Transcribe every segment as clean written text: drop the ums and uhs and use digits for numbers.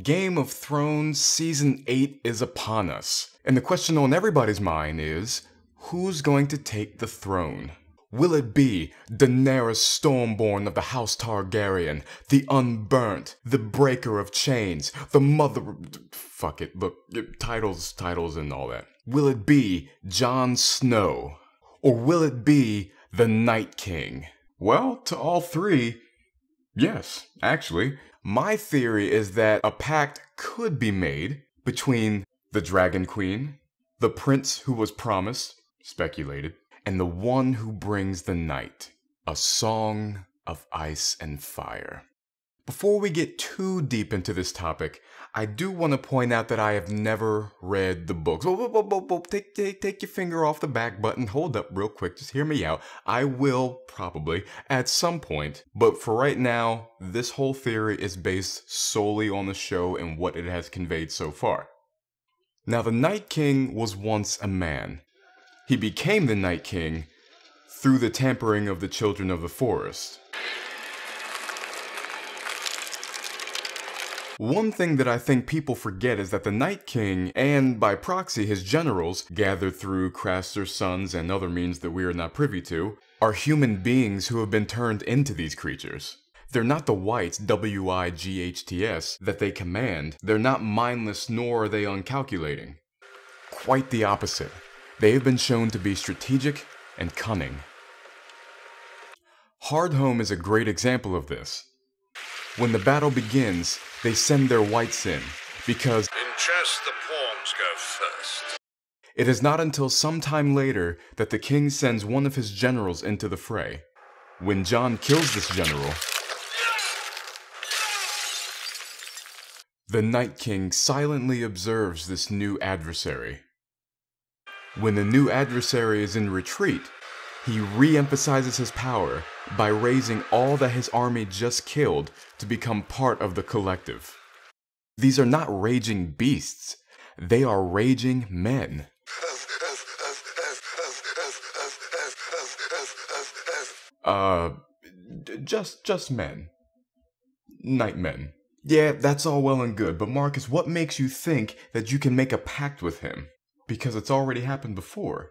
Game of Thrones Season 8 is upon us, and the question on everybody's mind is, who's going to take the throne? Will it be Daenerys Stormborn of the House Targaryen, the Unburnt, the Breaker of Chains, the Mother... Fuck it, look, titles and all that. Will it be Jon Snow? Or will it be the Night King? Well, to all three, yes, actually. My theory is that a pact could be made between the Dragon Queen, the prince who was promised, speculated, and the one who brings the night, a song of ice and fire. Before we get too deep into this topic, I do want to point out that I have never read the books. Take your finger off the back button. Hold up real quick. Just hear me out. I will probably at some point. But for right now, this whole theory is based solely on the show and what it has conveyed so far. Now, the Night King was once a man. He became the Night King through the tampering of the Children of the Forest. One thing that I think people forget is that the Night King, and by proxy his generals, gathered through Craster's sons and other means that we are not privy to, are human beings who have been turned into these creatures. They're not the wights, W-I-G-H-T-S, that they command. They're not mindless, nor are they uncalculating. Quite the opposite. They have been shown to be strategic and cunning. Hardhome is a great example of this. When the battle begins, they send their wights in, because in chess the pawns go first. It is not until some time later that the king sends one of his generals into the fray. When Jon kills this general, the Night King silently observes this new adversary. When the new adversary is in retreat, he re-emphasizes his power by raising all that his army just killed to become part of the collective. These are not raging beasts, they are raging men. Just men. Night men. Yeah, that's all well and good, but Marcus, what makes you think that you can make a pact with him? Because it's already happened before.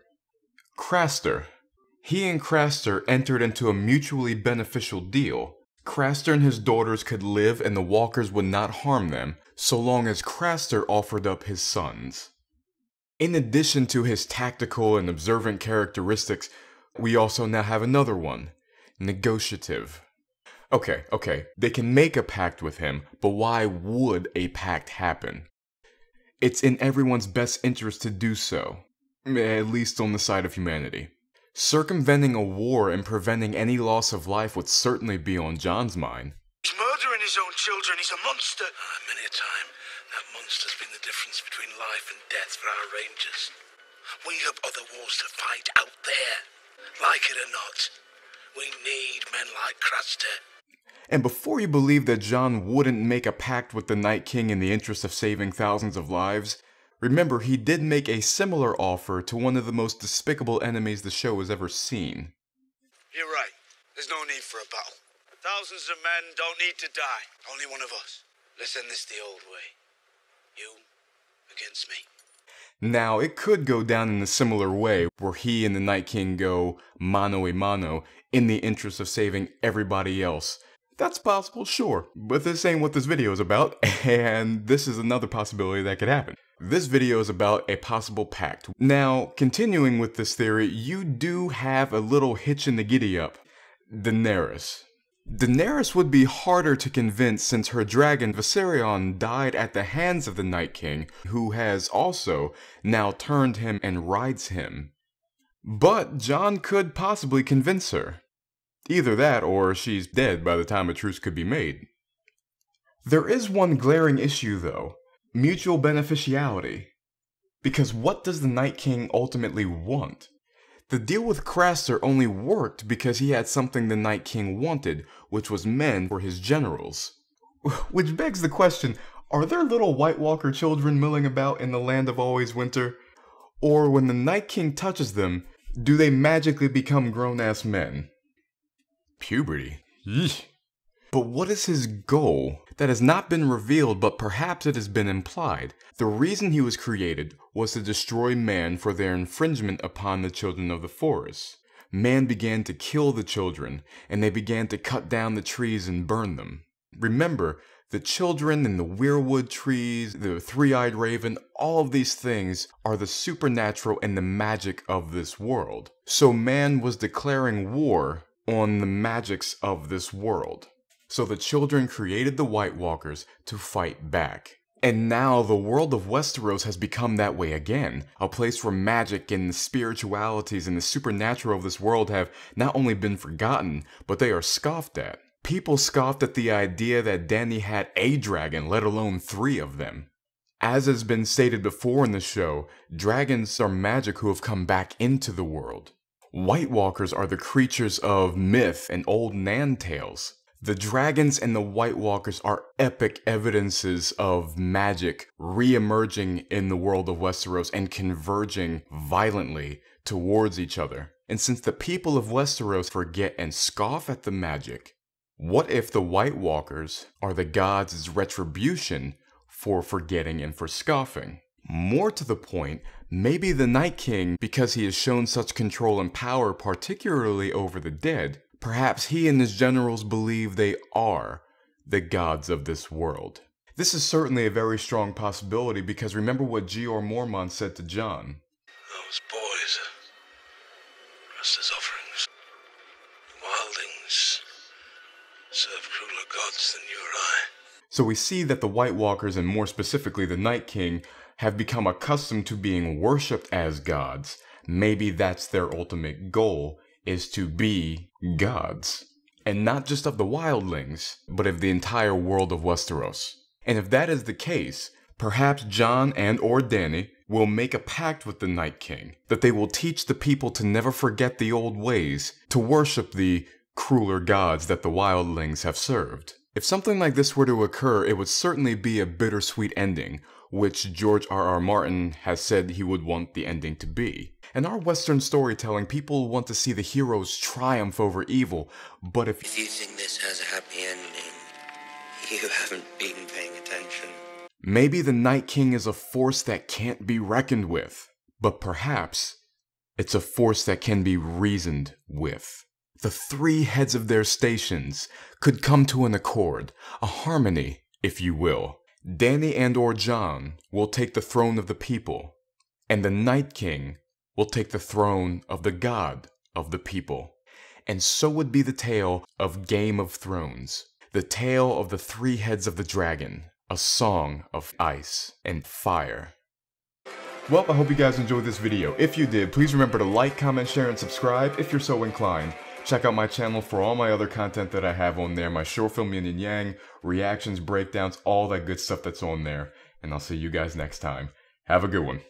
Craster. He and Craster entered into a mutually beneficial deal. Craster and his daughters could live and the walkers would not harm them, so long as Craster offered up his sons. In addition to his tactical and observant characteristics, we also now have another one. Negotiative. Okay, they can make a pact with him, but why would a pact happen? It's in everyone's best interest to do so, at least on the side of humanity. Circumventing a war and preventing any loss of life would certainly be on Jon's mind. He's murdering his own children, he's a monster. Many a time, that monster's been the difference between life and death for our rangers. We have other wars to fight out there. Like it or not, we need men like Craster. And before you believe that Jon wouldn't make a pact with the Night King in the interest of saving thousands of lives, remember he did make a similar offer to one of the most despicable enemies the show has ever seen. You're right. There's no need for a battle. Thousands of men don't need to die. Only one of us. Let's end this the old way. You against me. Now, it could go down in a similar way, where he and the Night King go mano a mano in the interest of saving everybody else. That's possible, sure, but this ain't what this video is about, and this is another possibility that could happen. This video is about a possible pact. Now, continuing with this theory, you do have a little hitch in the giddy-up. Daenerys. Daenerys would be harder to convince since her dragon Viserion died at the hands of the Night King, who has also now turned him and rides him. But Jon could possibly convince her. Either that, or she's dead by the time a truce could be made. There is one glaring issue, though. Mutual beneficiality. Because what does the Night King ultimately want? The deal with Craster only worked because he had something the Night King wanted, which was men for his generals. Which begs the question, are there little White Walker children milling about in the land of always winter? Or when the Night King touches them, do they magically become grown-ass men? Puberty. Yeesh. But what is his goal? that has not been revealed, but perhaps it has been implied. The reason he was created was to destroy man for their infringement upon the children of the forest. Man began to kill the children, and they began to cut down the trees and burn them. Remember, the children and the weirwood trees, the three-eyed raven, all of these things are the supernatural and the magic of this world. So man was declaring war on the magics of this world. So the children created the White Walkers to fight back. And now the world of Westeros has become that way again, a place where magic and the spiritualities and the supernatural of this world have not only been forgotten, but they are scoffed at. People scoffed at the idea that Dany had a dragon, let alone 3 of them. As has been stated before in the show, dragons are magic who have come back into the world. White Walkers are the creatures of myth and old Nan tales. The dragons and the White Walkers are epic evidences of magic re-emerging in the world of Westeros and converging violently towards each other. And since the people of Westeros forget and scoff at the magic, what if the White Walkers are the gods' retribution for forgetting and for scoffing? More to the point, maybe the Night King, because he has shown such control and power, particularly over the dead, perhaps he and his generals believe they are the gods of this world. This is certainly a very strong possibility because remember what Jeor Mormont said to Jon. Those boys are just as offerings. Wildlings serve crueler gods than you or I. So we see that the White Walkers, and more specifically the Night King, have become accustomed to being worshipped as gods. Maybe that's their ultimate goal, is to be gods. And not just of the wildlings, but of the entire world of Westeros. And if that is the case, perhaps Jon and or Dany will make a pact with the Night King, that they will teach the people to never forget the old ways, to worship the crueler gods that the wildlings have served. If something like this were to occur, it would certainly be a bittersweet ending, which George R.R. Martin has said he would want the ending to be. In our Western storytelling, people want to see the heroes triumph over evil, but if you think this has a happy ending, you haven't been paying attention. Maybe the Night King is a force that can't be reckoned with, but perhaps it's a force that can be reasoned with. The 3 heads of their stations could come to an accord, a harmony, if you will. Dany and or Jon will take the throne of the people, and the Night King will take the throne of the god of the people. And so would be the tale of Game of Thrones, the tale of the 3 heads of the dragon, a song of ice and fire. Well, I hope you guys enjoyed this video. If you did, please remember to like, comment, share, and subscribe if you're so inclined. Check out my channel for all my other content that I have on there, my short film yin and yang, reactions, breakdowns, all that good stuff that's on there. And I'll see you guys next time. Have a good one.